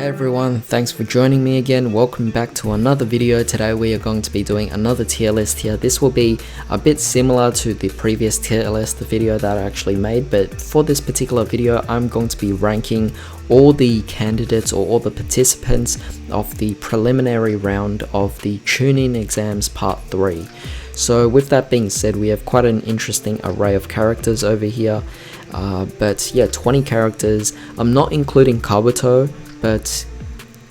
Hey everyone, thanks for joining me again. Welcome back to another video. Today we are going to be doing another tier list here. This will be a bit similar to the previous tier list video that I actually made, but for this particular video I'm going to be ranking all the candidates or all the participants of the preliminary round of the Chunin exams part 3. So with that being said, we have quite an interesting array of characters over here, but yeah, 20 characters. I'm not including Kabuto, but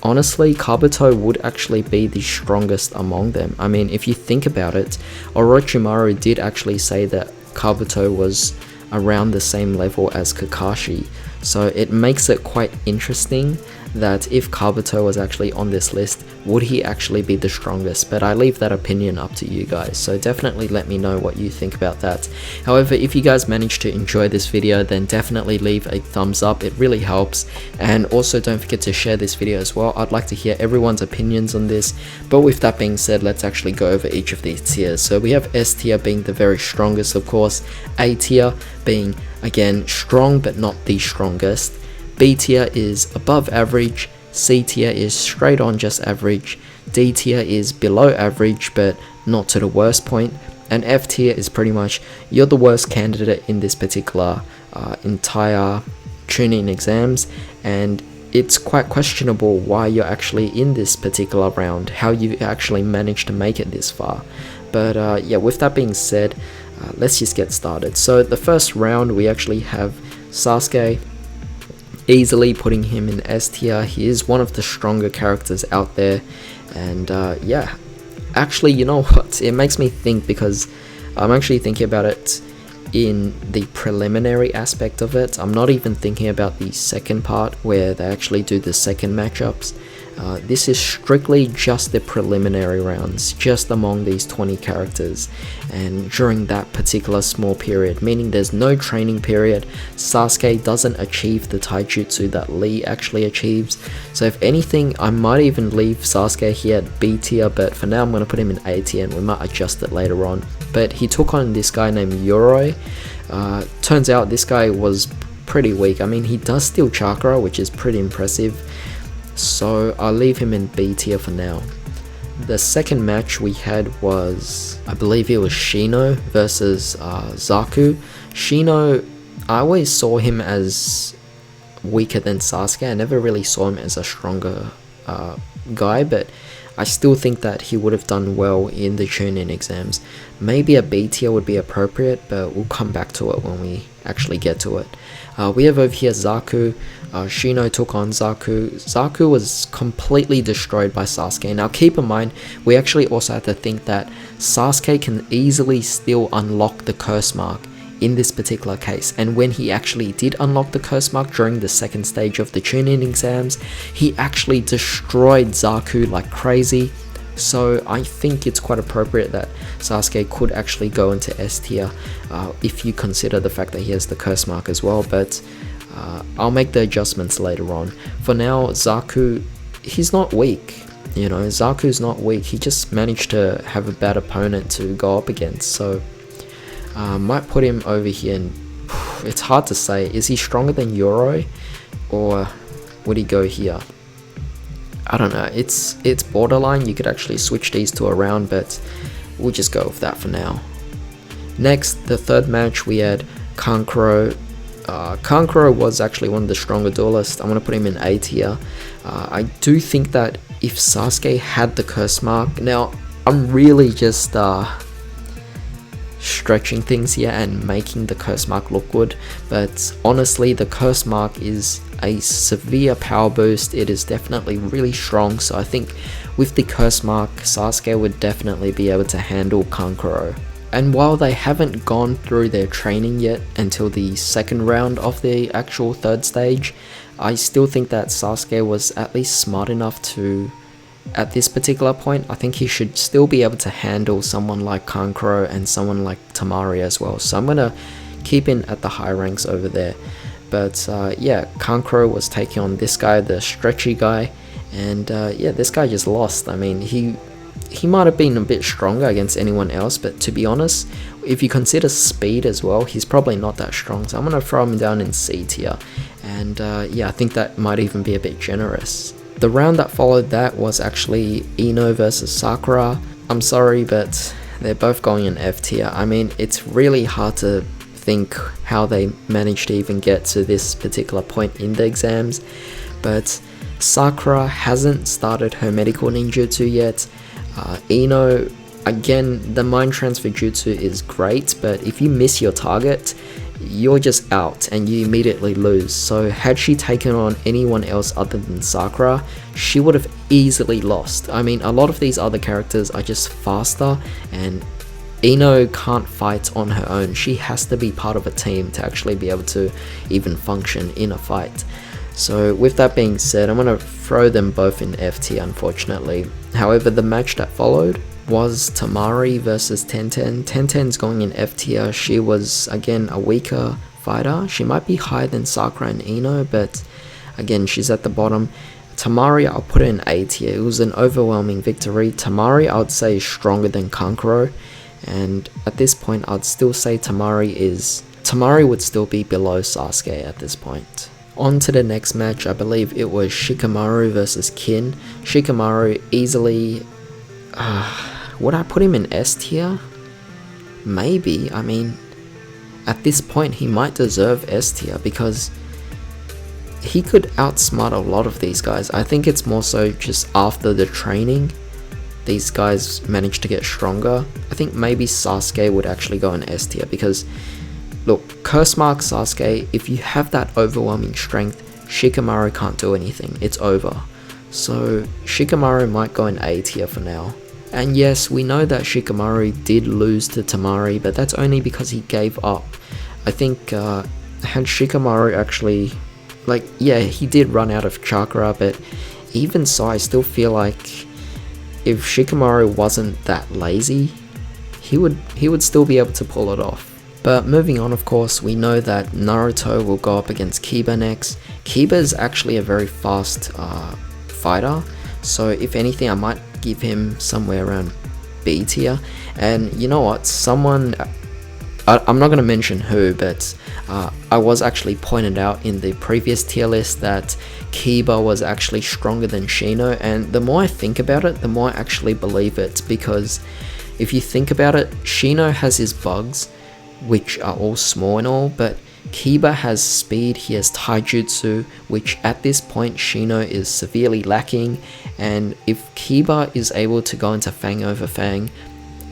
honestly Kabuto would actually be the strongest among them. I mean, if you think about it, Orochimaru did actually say that Kabuto was around the same level as Kakashi, so it makes it quite interesting that if Kabuto was actually on this list, would he actually be the strongest? But I leave that opinion up to you guys, so definitely let me know what you think about that. However, if you guys managed to enjoy this video, then definitely leave a thumbs up, it really helps. And also don't forget to share this video as well. I'd like to hear everyone's opinions on this. But with that being said, let's actually go over each of these tiers. So we have S tier being the very strongest, of course, A tier being again strong but not the strongest, B tier is above average, C tier is straight on just average, D tier is below average but not to the worst point, and F tier is pretty much you're the worst candidate in this particular entire Chunin exams, and it's quite questionable why you're actually in this particular round, how you actually managed to make it this far. But yeah, with that being said, let's just get started. So the first round we actually have Sasuke, easily putting him in S tier. He is one of the stronger characters out there, and yeah, actually, you know what, it makes me think, because I'm actually thinking about it in the preliminary aspect of it. I'm not even thinking about the second part where they actually do the second matchups. This is strictly just the preliminary rounds, just among these 20 characters, and during that particular small period, meaning there's no training period. Sasuke doesn't achieve the taijutsu that Lee actually achieves, so if anything I might even leave Sasuke here at B tier, but for now I'm going to put him in A tier and we might adjust it later on. But he took on this guy named Yoroi. Turns out this guy was pretty weak. I mean, he does steal chakra, which is pretty impressive, so I'll leave him in B tier for now. The second match we had was, I believe it was Shino versus Zaku. Shino, I always saw him as weaker than Sasuke. I never really saw him as a stronger guy, but I still think that he would have done well in the Chunin exams. Maybe a B tier would be appropriate, but we'll come back to it when we actually get to it. We have over here Zaku. Shino took on Zaku. Zaku was completely destroyed by Sasuke. Now keep in mind, we actually also have to think that Sasuke can easily still unlock the curse mark in this particular case, and when he actually did unlock the curse mark during the second stage of the Chunin exams, he actually destroyed Zaku like crazy. So I think it's quite appropriate that Sasuke could actually go into S tier if you consider the fact that he has the curse mark as well, but I'll make the adjustments later on. For now, Zaku, he's not weak, you know, Zaku's not weak, he just managed to have a bad opponent to go up against, so might put him over here, and it's hard to say, is he stronger than Yoroi, or would he go here? I don't know, it's borderline. You could actually switch these two around, but we'll just go with that for now. Next, the third match, we had Kankuro. Kankuro was actually one of the stronger duelists. I'm going to put him in A tier. I do think that if Sasuke had the curse mark, now I'm really just stretching things here and making the curse mark look good, but honestly the curse mark is a severe power boost. It is definitely really strong, so I think with the curse mark Sasuke would definitely be able to handle Kankuro. And while they haven't gone through their training yet until the second round of the actual third stage, I still think that Sasuke was at least smart enough to, at this particular point, I think he should still be able to handle someone like Kankuro and someone like Tamari as well. So I'm going to keep him at the high ranks over there. But yeah, Kankuro was taking on this guy, the stretchy guy, and yeah, this guy just lost. I mean, he might have been a bit stronger against anyone else, but to be honest, if you consider speed as well, he's probably not that strong, so I'm going to throw him down in C tier. And yeah, I think that might even be a bit generous. The round that followed that was actually Ino versus Sakura. I'm sorry, but they're both going in F tier. I mean, it's really hard to think how they managed to even get to this particular point in the exams, but Sakura hasn't started her medical ninjutsu yet. Ino, again, the mind transfer jutsu is great, but if you miss your target, you're just out and you immediately lose. So had she taken on anyone else other than Sakura, she would have easily lost. I mean, a lot of these other characters are just faster, and Ino can't fight on her own. She has to be part of a team to actually be able to even function in a fight. So with that being said, I'm going to throw them both in F tier, unfortunately. However, the match that followed was Tamari versus Tenten. Tenten's going in F tier. She was, again, a weaker fighter. She might be higher than Sakura and Ino, but again, she's at the bottom. Tamari, I'll put it in A tier. It was an overwhelming victory. Tamari, I would say, is stronger than Kankuro, and at this point, I'd still say Tamari would still be below Sasuke at this point. On to the next match. I believe it was Shikamaru versus Kin. Shikamaru easily... would I put him in S tier? Maybe. I mean, at this point he might deserve S tier because he could outsmart a lot of these guys. I think it's more so just after the training these guys managed to get stronger. I think maybe Sasuke would actually go in S tier because, look, curse mark Sasuke, if you have that overwhelming strength, Shikamaru can't do anything. It's over. So Shikamaru might go in A tier for now. And yes, we know that Shikamaru did lose to Tamari, but that's only because he gave up. I think had Shikamaru actually, yeah, he did run out of chakra, but even so, I still feel like if Shikamaru wasn't that lazy, he would still be able to pull it off. But moving on, of course, we know that Naruto will go up against Kiba next. Kiba is actually a very fast fighter, so if anything, I might give him somewhere around B tier. And you know what, someone, I'm not going to mention who, but I was actually pointed out in the previous tier list that Kiba was actually stronger than Shino, and the more I think about it, the more I actually believe it, because if you think about it, Shino has his bugs, which are all small and all, but Kiba has speed, he has taijutsu, which at this point Shino is severely lacking, and if Kiba is able to go into Fang over Fang,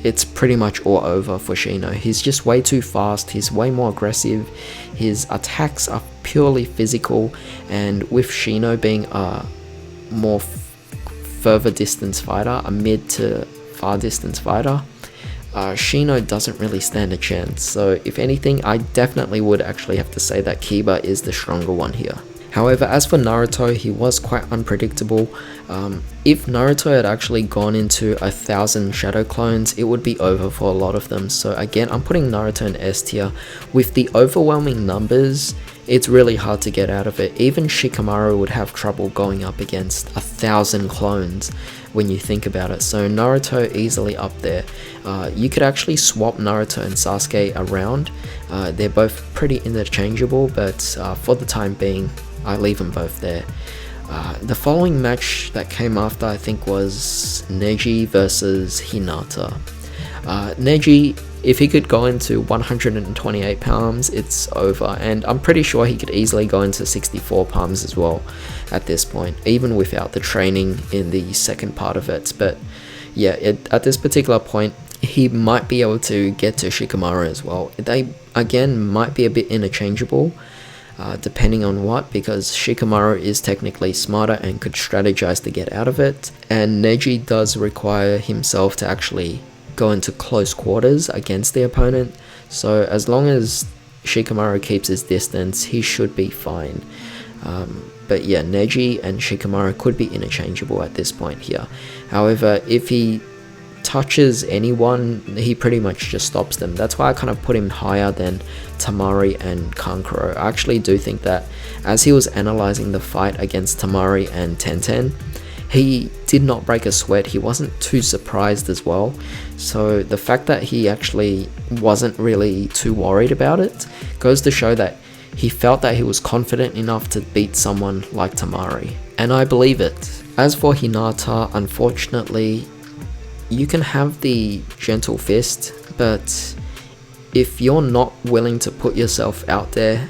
it's pretty much all over for Shino. He's just way too fast, he's way more aggressive, his attacks are purely physical, and with Shino being a more further distance fighter, a mid to far distance fighter, Shino doesn't really stand a chance. So if anything, I definitely would actually have to say that Kiba is the stronger one here. However, as for Naruto, he was quite unpredictable. If Naruto had actually gone into 1,000 shadow clones, it would be over for a lot of them. So again, I'm putting Naruto in S tier. With the overwhelming numbers, it's really hard to get out of it. Even Shikamaru would have trouble going up against 1,000 clones when you think about it. So Naruto easily up there. You could actually swap Naruto and Sasuke around. They're both pretty interchangeable, but for the time being, I leave them both there. The following match that came after, I think, was Neji versus Hinata. Neji, if he could go into 128 palms, it's over, and I'm pretty sure he could easily go into 64 palms as well at this point, even without the training in the second part of it. But yeah, at this particular point, he might be able to get to Shikamaru as well. They, again, might be a bit interchangeable, depending on what, because Shikamaru is technically smarter and could strategize to get out of it, and Neji does require himself to actually go into close quarters against the opponent, so as long as Shikamaru keeps his distance, he should be fine. But yeah, Neji and Shikamaru could be interchangeable at this point here. However, if he touches anyone, he pretty much just stops them. That's why I kind of put him higher than Tamari and Kankuro. I actually do think that as he was analyzing the fight against Tamari and Tenten, he did not break a sweat. He wasn't too surprised as well. So the fact that he actually wasn't really too worried about it goes to show that he felt that he was confident enough to beat someone like Tamari. and I believe it. As for Hinata, unfortunately, you can have the gentle fist, but if you're not willing to put yourself out there,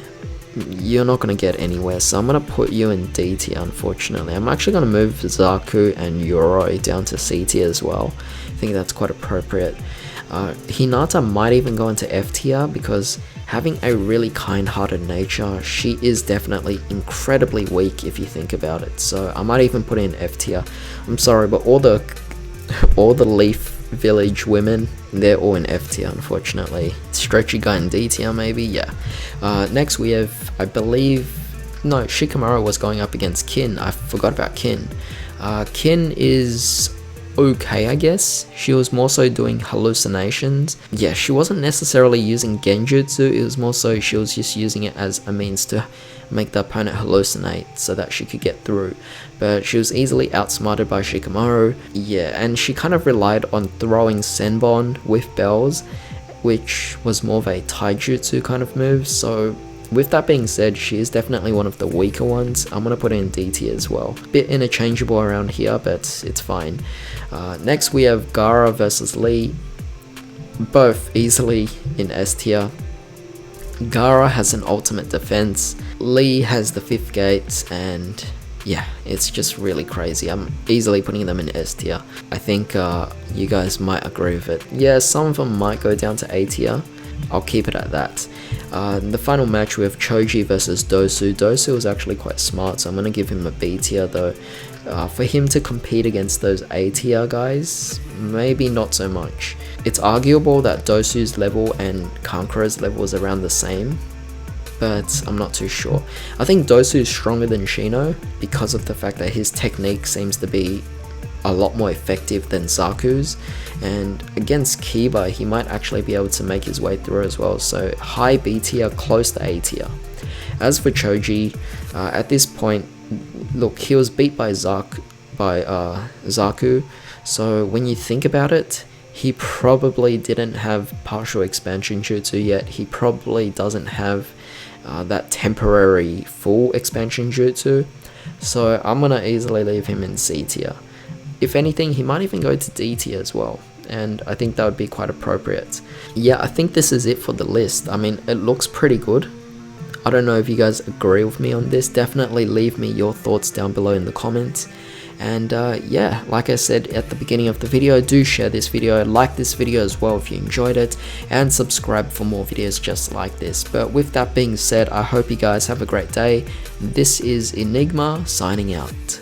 you're not going to get anywhere. So I'm going to put you in D tier, unfortunately. I'm actually going to move Zaku and Yoroi down to C tier as well. I think that's quite appropriate. Hinata might even go into F tier because having a really kind-hearted nature, she is definitely incredibly weak if you think about it. So I might even put in F tier. I'm sorry, but all the Leaf Village women, they're all in F tier, unfortunately. Stretchy guy in D tier, maybe, yeah. Next we have, I believe, no, Shikamaru was going up against Kin. I forgot about Kin. Kin is okay, I guess. She was more so doing hallucinations. Yeah, she wasn't necessarily using genjutsu, it was more so she was just using it as a means to make the opponent hallucinate so that she could get through. But she was easily outsmarted by Shikamaru. Yeah, and she kind of relied on throwing Senbon with bells, which was more of a taijutsu kind of move. So with that being said, she is definitely one of the weaker ones. I'm going to put her in D tier as well. Bit interchangeable around here, but it's fine. Next we have Gaara versus Lee. Both easily in S tier. Gaara has an ultimate defense. Lee has the 5th gate, and yeah, it's just really crazy. I'm easily putting them in S tier. I think you guys might agree with it. Yeah, some of them might go down to A tier. I'll keep it at that. The final match we have Choji versus Dosu. Dosu was actually quite smart, so I'm going to give him a B tier though. For him to compete against those A tier guys, maybe not so much. It's arguable that Dosu's level and Kankura's level is around the same, but I'm not too sure. I think Dosu is stronger than Shino because of the fact that his technique seems to be a lot more effective than Zaku's, and against Kiba he might actually be able to make his way through as well. So high B tier, close to A tier. As for Choji, at this point, look, he was beat by Zaku, so when you think about it, he probably didn't have partial expansion jutsu yet. He probably doesn't have that temporary full expansion jutsu, so I'm gonna easily leave him in C tier. If anything, he might even go to D tier as well, and I think that would be quite appropriate. Yeah, I think this is it for the list. I mean, it looks pretty good. I don't know if you guys agree with me on this. Definitely leave me your thoughts down below in the comments. And yeah, like I said at the beginning of the video, do share this video, like this video as well if you enjoyed it, and subscribe for more videos just like this. But with that being said, I hope you guys have a great day. This is Enigma signing out.